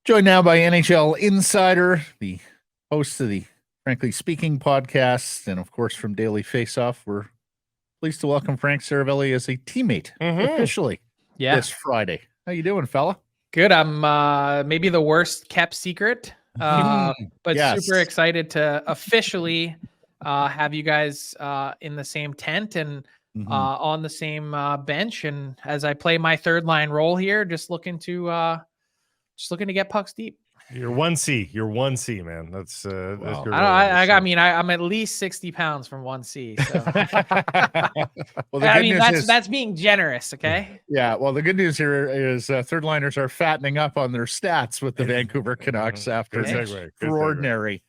Joined now by NHL Insider, the host of the Frankly Speaking podcast, and of course from Daily Faceoff. We're pleased to welcome Frank Seravalli as a teammate officially this Friday. How you doing, fella? Good. I'm maybe the worst kept secret, but super excited to officially have you guys in the same tent and on the same bench. And as I play my third line role here, just looking to get pucks deep. You're 1C. You're 1C, man. That's wow. I'm at least 60 pounds from 1C. So. Well, that's being generous. Okay. Yeah. Well, the good news here is third liners are fattening up on their stats with the Vancouver Canucks after an extraordinary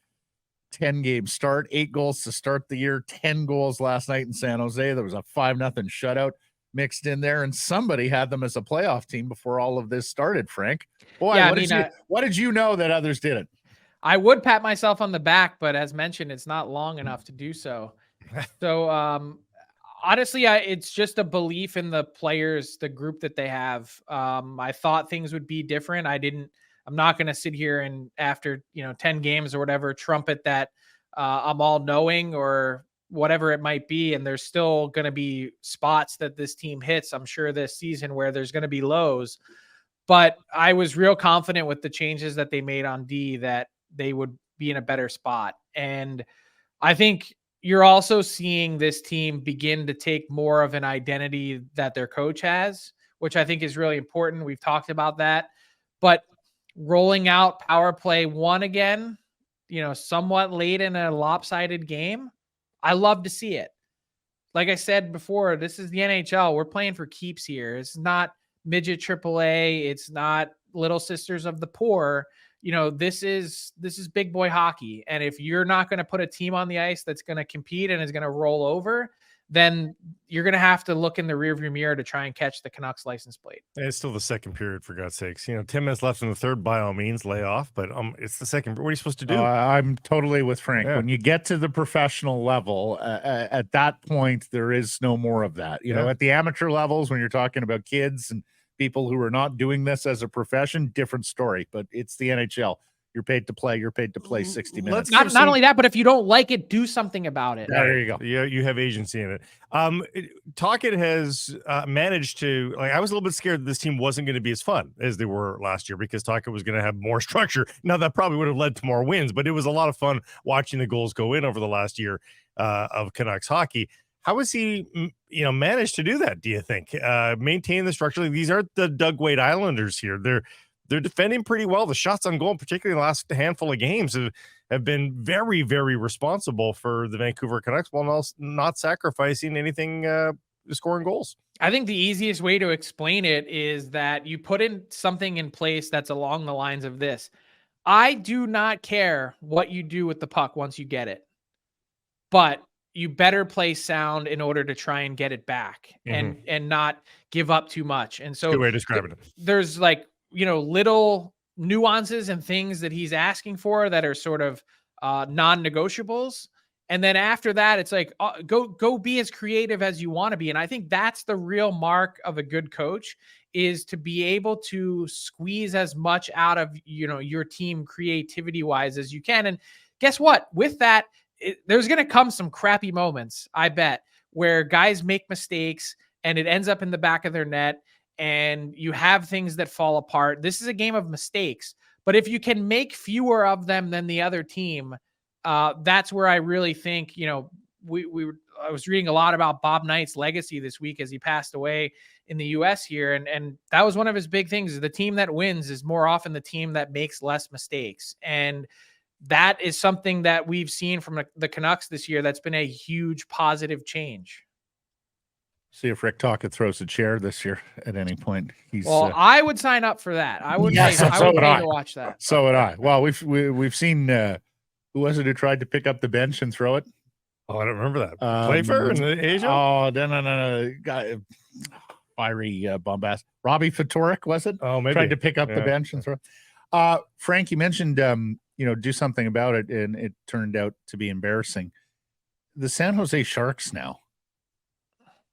10-game start, 8 goals to start the year, 10 goals last night in San Jose. There was a 5-0 shutout mixed in there, and somebody had them as a playoff team before all of this started. Frank, boy, what did you know that others didn't? I would pat myself on the back, but as mentioned, it's not long enough to do so. So honestly, it's just a belief in the players, the group that they have. I thought things would be different. I'm not going to sit here and after 10 games or whatever trumpet that I'm all knowing or whatever it might be. And there's still going to be spots that this team hits, I'm sure, this season where there's going to be lows. But I was real confident with the changes that they made on D that they would be in a better spot. And I think you're also seeing this team begin to take more of an identity that their coach has, which I think is really important. We've talked about that. But rolling out power play 1 again, somewhat late in a lopsided game, I love to see it. Like I said before, this is the NHL. We're playing for keeps here. It's not midget AAA. It's not Little Sisters of the Poor. This is big boy hockey. And if you're not going to put a team on the ice that's going to compete and is going to roll over, then you're going to have to look in the rearview mirror to try and catch the Canucks license plate. It's still the second period, for God's sakes. 10 minutes left in the third, by all means, lay off. But it's the second. What are you supposed to do? I'm totally with Frank. Yeah. When you get to the professional level, at that point, there is no more of that. At the amateur levels, when you're talking about kids and people who are not doing this as a profession, different story. But it's the NHL. You're paid to play. You're paid to play 60 minutes. Not only that, but if you don't like it, do something about it. There you go. Yeah, you have agency in it. Tocchet has managed to. I was a little bit scared that this team wasn't going to be as fun as they were last year because Tocchet was going to have more structure. Now that probably would have led to more wins, but it was a lot of fun watching the goals go in over the last year of Canucks hockey. How has he, managed to do that? Do you think maintain the structure? These aren't the Doug Wade Islanders here. They're defending pretty well. The shots on goal, particularly in the last handful of games, have been very, very responsible for the Vancouver Canucks while not sacrificing anything scoring goals. I think the easiest way to explain it is that you put in something in place that's along the lines of this. I do not care what you do with the puck once you get it, but you better play sound in order to try and get it back and not give up too much. And so good way of describing it. There's little nuances and things that he's asking for that are sort of non-negotiables. And then after that, it's like, go be as creative as you want to be. And I think that's the real mark of a good coach, is to be able to squeeze as much out of, your team creativity wise as you can. And guess what? With that, there's going to come some crappy moments, I bet, where guys make mistakes and it ends up in the back of their net. And you have things that fall apart. This is a game of mistakes, but if you can make fewer of them than the other team, that's where I really think, I was reading a lot about Bob Knight's legacy this week as he passed away in the US here. And that was one of his big things. The team that wins is more often the team that makes less mistakes. And that is something that we've seen from the Canucks this year. That's been a huge positive change. See if Rick Tocchet throws a chair this year at any point. I would sign up for that. I would. Yes, I would pay to watch that. So would I. Well, we've seen who was it who tried to pick up the bench and throw it? Oh, I don't remember that. Playfair in Asia. Oh, no. Guy, fiery bombast. Robbie Fatorik, was it? Oh, maybe tried to pick up the bench and throw. Frank, you mentioned do something about it, and it turned out to be embarrassing. The San Jose Sharks now,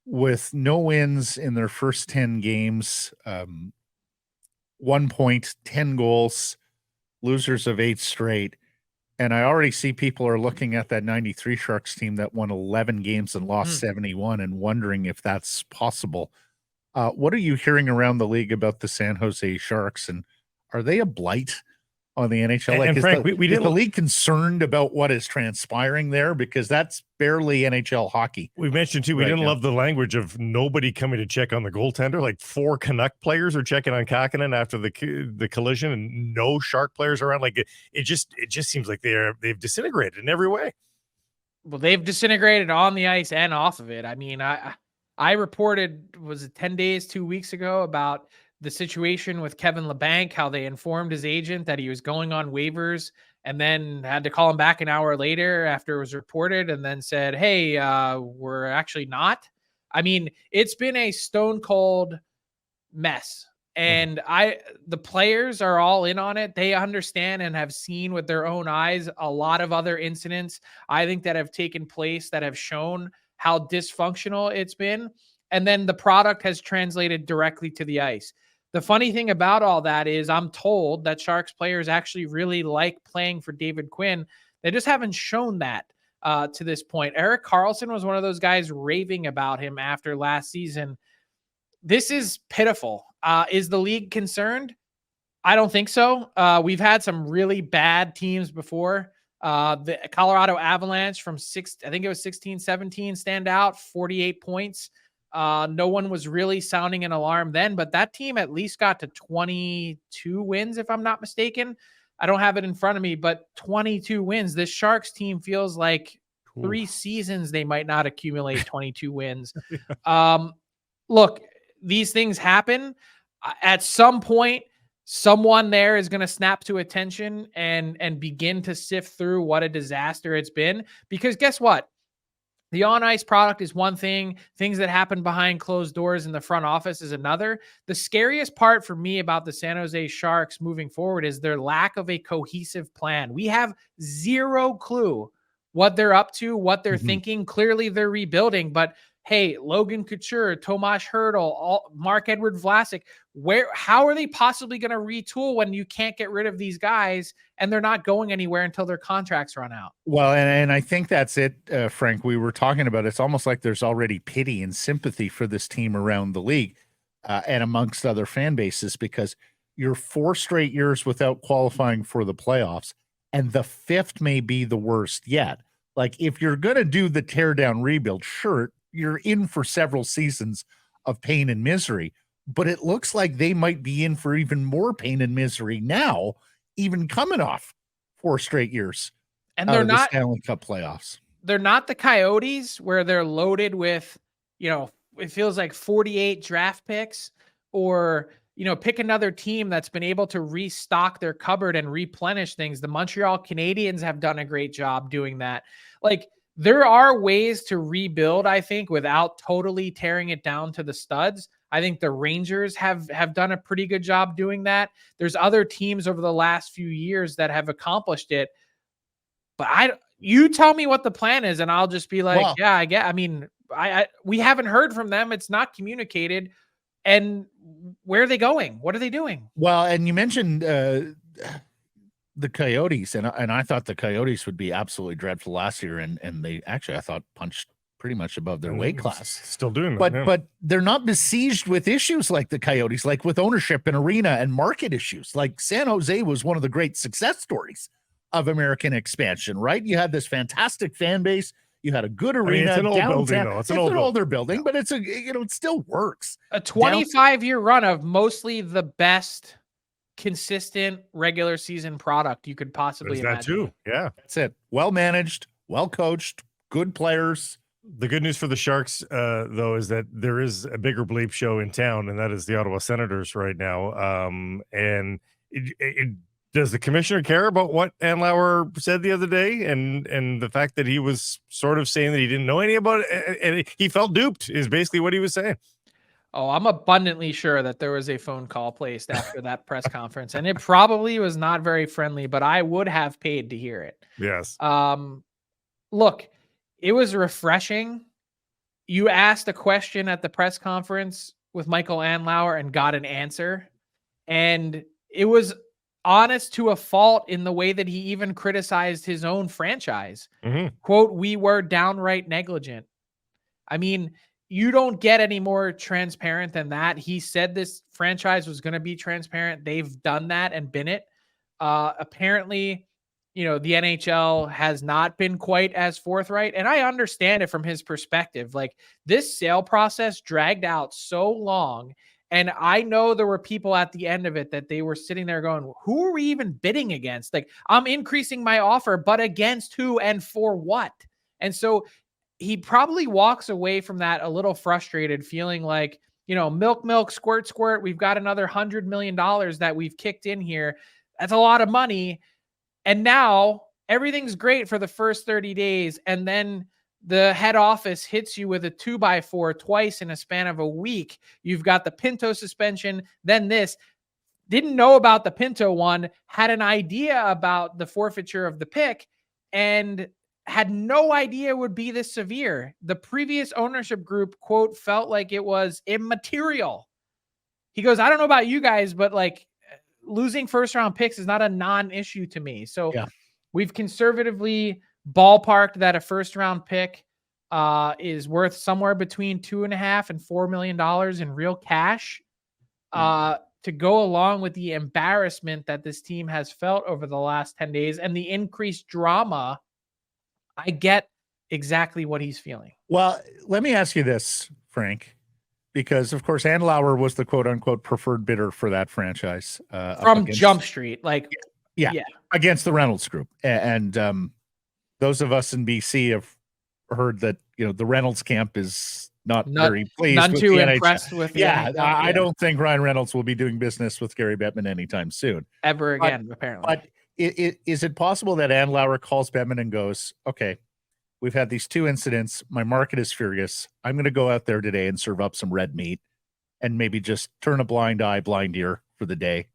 with no wins in their first 10 games, 1 point, 10 goals, losers of 8 straight. And I already see people are looking at that 93 Sharks team that won 11 games and lost 71 and wondering if that's possible. What are you hearing around the league about the San Jose Sharks, and are they a blight on the NHL? Like, and Frank, we is didn't the league concerned about what is transpiring there? Because that's barely NHL hockey. We mentioned too, we didn't love the language of nobody coming to check on the goaltender. Like 4 Canuck players are checking on Kakinen after the collision, and no Shark players around. Like it just seems like they've disintegrated in every way. Well, they've disintegrated on the ice and off of it. I mean, I reported, was it 10 days, 2 weeks ago, about the situation with Kevin LeBanc, how they informed his agent that he was going on waivers and then had to call him back an hour later after it was reported and then said, hey, we're actually not. I mean, it's been a stone cold mess. And the players are all in on it. They understand and have seen with their own eyes a lot of other incidents, I think, that have taken place that have shown how dysfunctional it's been. And then the product has translated directly to the ice. The funny thing about all that is I'm told that Sharks players actually really like playing for David Quinn. They just haven't shown that to this point. Erik Karlsson was one of those guys raving about him after last season. This is pitiful. Is the league concerned? I don't think so. We've had some really bad teams before. The Colorado Avalanche from 16-17 stand out, 48 points. No one was really sounding an alarm then, but that team at least got to 22 wins, if I'm not mistaken. I don't have it in front of me, but 22 wins. This Sharks team feels like 3 seasons they might not accumulate 22 wins. Look, these things happen. At some point, someone there is going to snap to attention and begin to sift through what a disaster it's been. Because guess what? The on-ice product is one thing. Things that happen behind closed doors in the front office is another. The scariest part for me about the San Jose Sharks moving forward is their lack of a cohesive plan. We have zero clue what they're up to, what they're thinking. Clearly, they're rebuilding, but hey, Logan Couture, Tomas Hertl, Mark-Edward Vlasic, how are they possibly going to retool when you can't get rid of these guys and they're not going anywhere until their contracts run out? Well, and I think that's it, Frank. We were talking about it's almost like there's already pity and sympathy for this team around the league and amongst other fan bases, because you're 4 straight years without qualifying for the playoffs, and the 5th may be the worst yet. Like, if you're going to do the teardown rebuild, sure, you're in for several seasons of pain and misery, but it looks like they might be in for even more pain and misery now, even coming off 4 straight years. And they're not the Stanley Cup playoffs. They're not the Coyotes where they're loaded with, it feels like 48 draft picks, or, pick another team that's been able to restock their cupboard and replenish things. The Montreal Canadiens have done a great job doing that. Like, there are ways to rebuild, I think, without totally tearing it down to the studs. I think the Rangers have done a pretty good job doing that. There's other teams over the last few years that have accomplished it. But you tell me what the plan is, and I'll just be like, well, yeah, I get. I mean, we haven't heard from them. It's not communicated. And where are they going? What are they doing? Well, and you mentioned the Coyotes, and I thought the Coyotes would be absolutely dreadful last year, and they actually, I thought, punched pretty much above their weight class. Still doing that, but they're not besieged with issues like the Coyotes, like with ownership and arena and market issues. Like San Jose was one of the great success stories of American expansion, right? You had this fantastic fan base. You had a good arena. It's an old building, though. It's an older building, but it's it still works. A 25-year run of mostly the best consistent regular season product you could possibly imagine. That too. Yeah. That's it. Well managed, well coached, good players. The good news for the Sharks, though, is that there is a bigger bleep show in town, and that is the Ottawa Senators right now. And does the commissioner care about what Andlauer said the other day, and the fact that he was sort of saying that he didn't know any about it, and he felt duped is basically what he was saying. Oh, I'm abundantly sure that there was a phone call placed after that press conference, and it probably was not very friendly, but I would have paid to hear it. Yes. Look, it was refreshing. You asked a question at the press conference with Michael Andlauer and got an answer, and it was honest to a fault in the way that he even criticized his own franchise. Quote, "We were downright negligent." I mean, you don't get any more transparent than that. He said this franchise was going to be transparent. They've done that and been it. Apparently, the NHL has not been quite as forthright. And I understand it from his perspective. Like, this sale process dragged out so long. And I know there were people at the end of it that they were sitting there going, who are we even bidding against? Like, I'm increasing my offer, but against who and for what? And so he probably walks away from that a little frustrated, feeling like, milk, squirt, squirt. We've got another $100 million that we've kicked in here. That's a lot of money. And now everything's great for the first 30 days. And then the head office hits you with a 2x4 twice in a span of a week. You've got the Pinto suspension, then this. Didn't know about the Pinto one, had an idea about the forfeiture of the pick, and had no idea it would be this severe. The previous ownership group, quote, felt like it was immaterial. He goes, I don't know about you guys, but like, losing first round picks is not a non-issue to me. So we've conservatively ballparked that a first round pick is worth somewhere between $2.5 and $4 million in real cash to go along with the embarrassment that this team has felt over the last 10 days and the increased drama. I get exactly what he's feeling. Well, let me ask you this, Frank, because of course Andlauer was the quote unquote preferred bidder for that franchise from Jump Street, like against the Reynolds group. And those of us in BC have heard that the Reynolds camp is not very pleased. None with too the impressed NHL. with. I don't think Ryan Reynolds will be doing business with Gary Bettman anytime soon, ever again. Apparently, but is it possible that Andlauer calls Bettman and goes, okay, we've had these two incidents. My market is furious. I'm going to go out there today and serve up some red meat and maybe just turn a blind blind ear for the day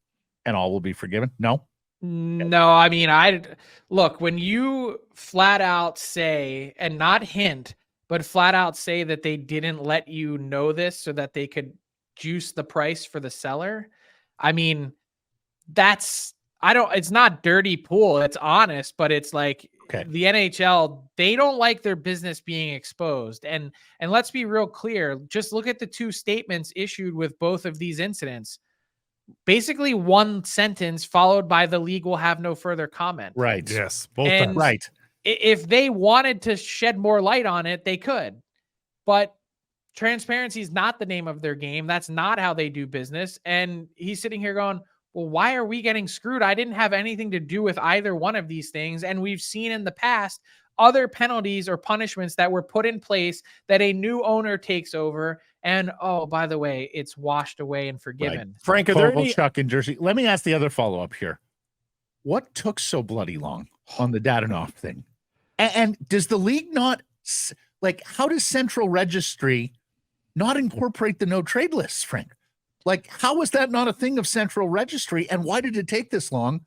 and all will be forgiven. No, I mean, look, when you flat out say, and not hint, but flat out say that they didn't let you know this so that they could juice the price for the seller. I mean, it's not dirty pool. It's honest, but it's like the NHL, they don't like their business being exposed. And let's be real clear. Just look at the two statements issued with both of these incidents. Basically one sentence followed by the league will have no further comment. Right. Yes. Both and times. Right. If they wanted to shed more light on it, they could. But transparency is not the name of their game. That's not how they do business. And he's sitting here going, well, why are we getting screwed? I didn't have anything to do with either one of these things. And we've seen in the past other penalties or punishments that were put in place that a new owner takes over. And, oh, by the way, it's washed away and forgiven. Right. Frank, are there any... Chuck in Jersey. Let me ask the other follow-up here. What took so bloody long on the Dadanoff thing? And does the league not, like, how does Central Registry not incorporate the no trade lists, Frank? Like, how is that not a thing of Central Registry? And why did it take this long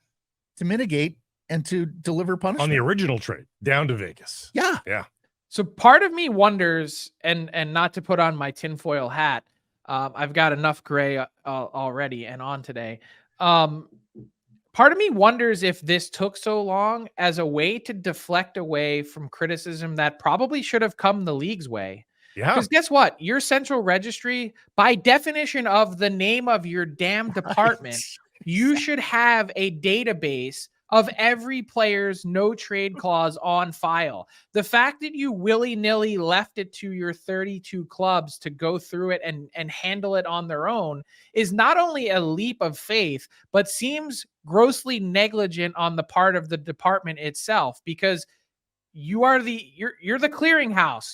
to mitigate and to deliver punishment? On the original trade down to Vegas. Yeah. Yeah. So part of me wonders, and not to put on my tinfoil hat, I've got enough gray already and on today. Part of me wonders if this took so long as a way to deflect away from criticism that probably should have come the league's way. Yeah. Because guess what? Your Central Registry, by definition of the name of your damn department, you should have a database of every player's no trade clause on file. The fact that you willy-nilly left it to your 32 clubs to go through it and handle it on their own is not only a leap of faith, but seems grossly negligent on the part of the department itself, because you're the clearinghouse.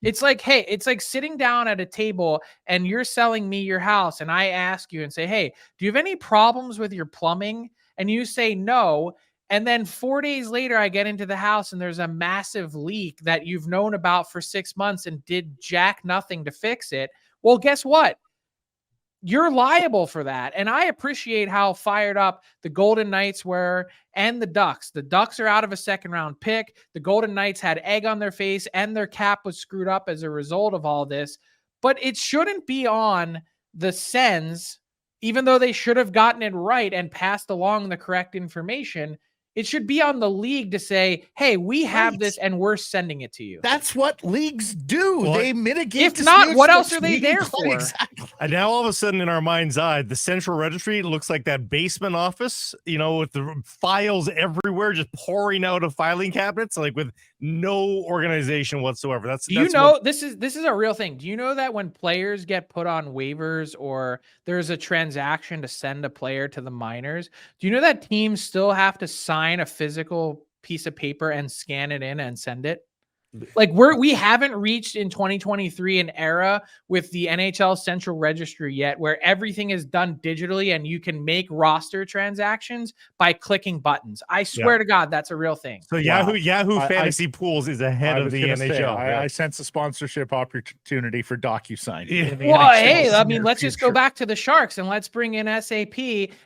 It's like, hey, it's like sitting down at a table and you're selling me your house. And I ask you and say, hey, do you have any problems with your plumbing? And you say no. And then 4 days later, I get into the house and there's a massive leak that you've known about for 6 months and did jack nothing to fix it. Well, guess what? You're liable for that. And I appreciate how fired up the Golden Knights were and the Ducks. The Ducks are out of a second round pick. The Golden Knights had egg on their face and their cap was screwed up as a result of all this. But it shouldn't be on the Sens even though they should have gotten it right and passed along the correct information, it should be on the league to say, hey, we have this and we're sending it to you. That's what leagues do. Well, they mitigate. If not, disputes what else are they between there players. for? Exactly. And now all of a sudden in our mind's eye, the central registry looks like that basement office, you know, with the files everywhere, just pouring out of filing cabinets, like with no organization whatsoever. That's you know, this is a real thing. Do you know that when players get put on waivers or there's a transaction to send a player to the minors, do you know that teams still have to sign a physical piece of paper and scan it in and send it? Like we haven't reached in 2023 an era with the NHL Central Registry yet where everything is done digitally and you can make roster transactions by clicking buttons. I swear to God, that's a real thing. So Yahoo Fantasy Pools is ahead of the NHL. I sense a sponsorship opportunity for DocuSign. Well, hey, I mean, let's just go back to the Sharks and let's bring in SAP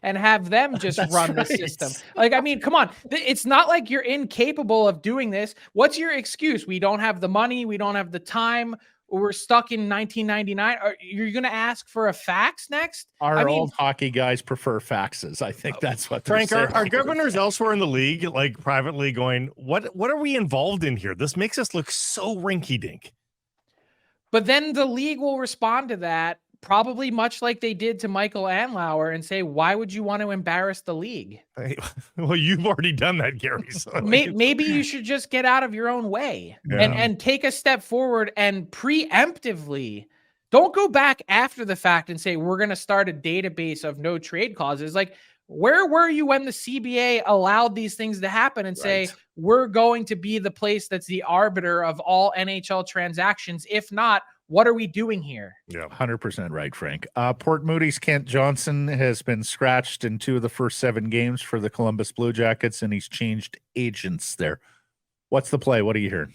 and have them just run the system. Like, I mean, come on. It's not like you're incapable of doing this. What's your excuse? We don't have the money. We don't have the time. We're stuck in 1999. You're going to ask for a fax next? Our old hockey guys prefer faxes. I think that's what they're Frank, saying. are governors elsewhere in the league, like privately, going, what are we involved in here? This makes us look so rinky-dink. But then the league will respond to that probably much like they did to Michael Andlauer and say, why would you want to embarrass the league? Well, you've already done that, Gary. So maybe you should just get out of your own way and take a step forward and preemptively. Don't go back after the fact and say, we're going to start a database of no trade clauses. Like, where were you when the CBA allowed these things to happen and say, we're going to be the place that's the arbiter of all NHL transactions? If not, what are we doing here? Yeah, 100% right, Frank. Port Moody's Kent Johnson has been scratched in 2 of the first 7 games for the Columbus Blue Jackets, and he's changed agents there. What's the play? What are you hearing?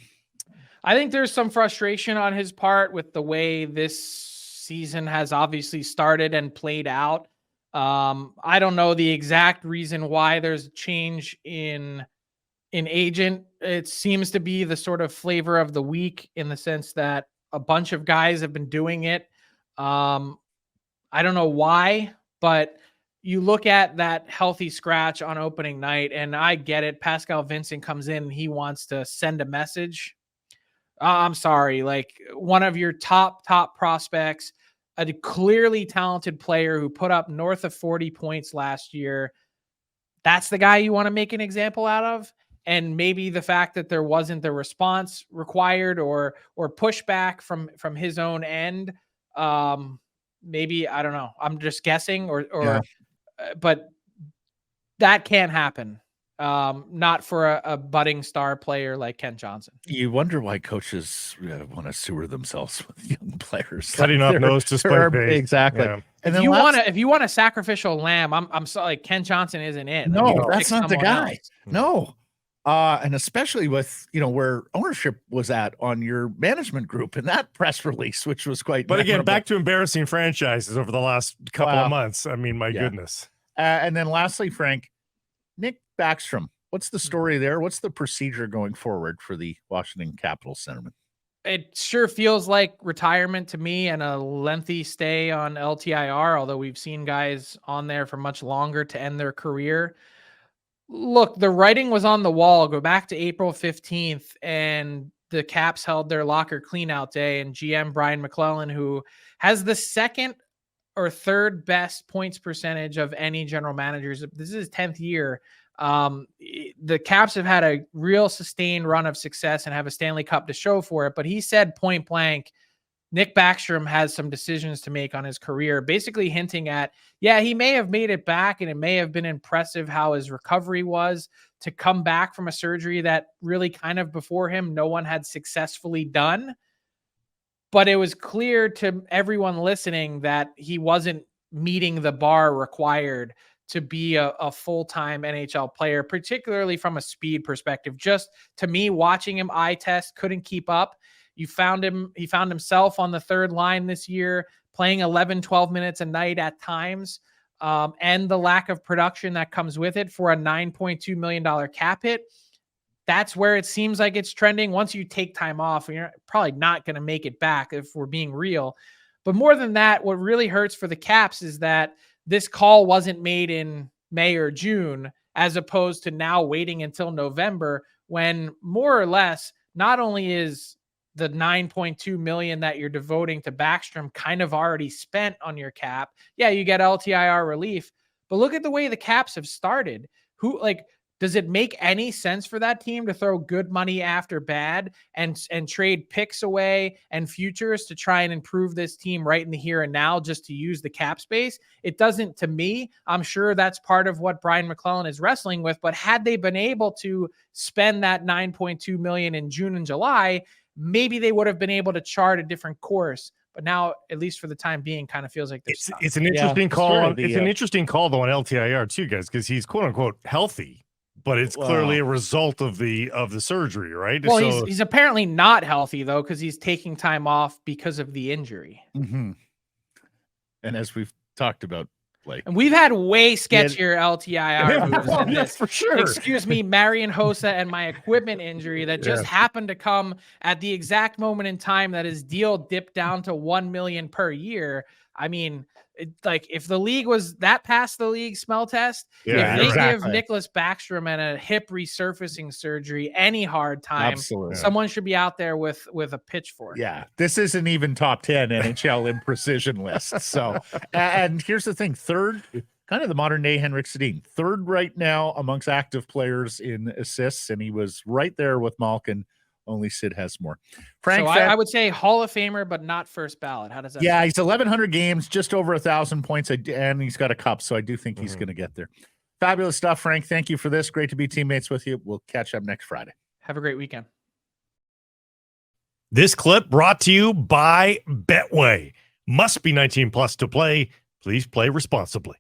I think there's some frustration on his part with the way this season has obviously started and played out. I don't know the exact reason why there's a change in agent. It seems to be the sort of flavor of the week in the sense that a bunch of guys have been doing it. I don't know why, but you look at that healthy scratch on opening night, and I get it. Pascal Vincent comes in and he wants to send a message. I'm sorry, like one of your top prospects, a clearly talented player who put up north of 40 points last year. That's the guy you want to make an example out of. And maybe the fact that there wasn't the response required or pushback from his own end. Maybe, I don't know. I'm just guessing but that can't happen. Not for a budding star player like Kent Johnson. You wonder why coaches want to sewer themselves with young players. Cutting off nose to spite face. Exactly. Yeah. And if you want a sacrificial lamb, I'm sorry, like Kent Johnson isn't it. No, like, that's not the guy. Else. No. And especially with, where ownership was at on your management group in that press release, which was quite But memorable. again, back to embarrassing franchises over the last couple of months. I mean, my goodness. And then lastly, Frank, Nick Backstrom, what's the story there? What's the procedure going forward for the Washington Capitals centerman? It sure feels like retirement to me and a lengthy stay on LTIR, although we've seen guys on there for much longer to end their career. Look, the writing was on the wall. Go back to April 15th, and the Caps held their locker cleanout day, and GM Brian McClellan, who has the second or third best points percentage of any general managers. This is his 10th year. The Caps have had a real sustained run of success and have a Stanley Cup to show for it. But he said point blank, Nick Backstrom has some decisions to make on his career, basically hinting at, he may have made it back and it may have been impressive how his recovery was to come back from a surgery that really kind of before him, no one had successfully done. But it was clear to everyone listening that he wasn't meeting the bar required to be a full-time NHL player, particularly from a speed perspective. Just to me, watching him eye test, couldn't keep up. He found himself on the third line this year, playing 11, 12 minutes a night at times, and the lack of production that comes with it for a $9.2 million cap hit. That's where it seems like it's trending. Once you take time off, you're probably not going to make it back if we're being real. But more than that, what really hurts for the Caps is that this call wasn't made in May or June, as opposed to now waiting until November, when more or less, not only is the $9.2 million that you're devoting to Backstrom kind of already spent on your cap. Yeah, you get LTIR relief, but look at the way the caps have started. Does it make any sense for that team to throw good money after bad and trade picks away and futures to try and improve this team right in the here and now just to use the cap space? It doesn't to me. I'm sure that's part of what Brian McClellan is wrestling with, but had they been able to spend that $9.2 million in June and July, maybe they would have been able to chart a different course. But now, at least for the time being, kind of feels like it's an interesting call. It's an interesting call though on LTIR too, guys, because he's quote unquote healthy. But it's clearly a result of the surgery, right? Well, so, he's apparently not healthy though, because he's taking time off because of the injury. Mm-hmm. And as we've talked about, and we've had way sketchier LTIR moves than this. For sure. Excuse me, Marian Hossa and my equipment injury that just happened to come at the exact moment in time that his deal dipped down to $1 million per year. I mean, if the league was that past the league smell test, if they give Nicholas Backstrom and a hip resurfacing surgery any hard time, someone should be out there with a pitchfork. Yeah, this isn't even top 10 NHL imprecision list. So, and here's the thing: third, kind of the modern day Henrik Sedin, third right now amongst active players in assists, and he was right there with Malkin. Only Sid has more. Frank, so I would say Hall of Famer, but not first ballot. How does that? Yeah, he's 1,100 games, just over 1,000 points, and he's got a cup, so I do think he's going to get there. Fabulous stuff, Frank. Thank you for this. Great to be teammates with you. We'll catch up next Friday. Have a great weekend. This clip brought to you by Betway. Must be 19 plus to play. Please play responsibly.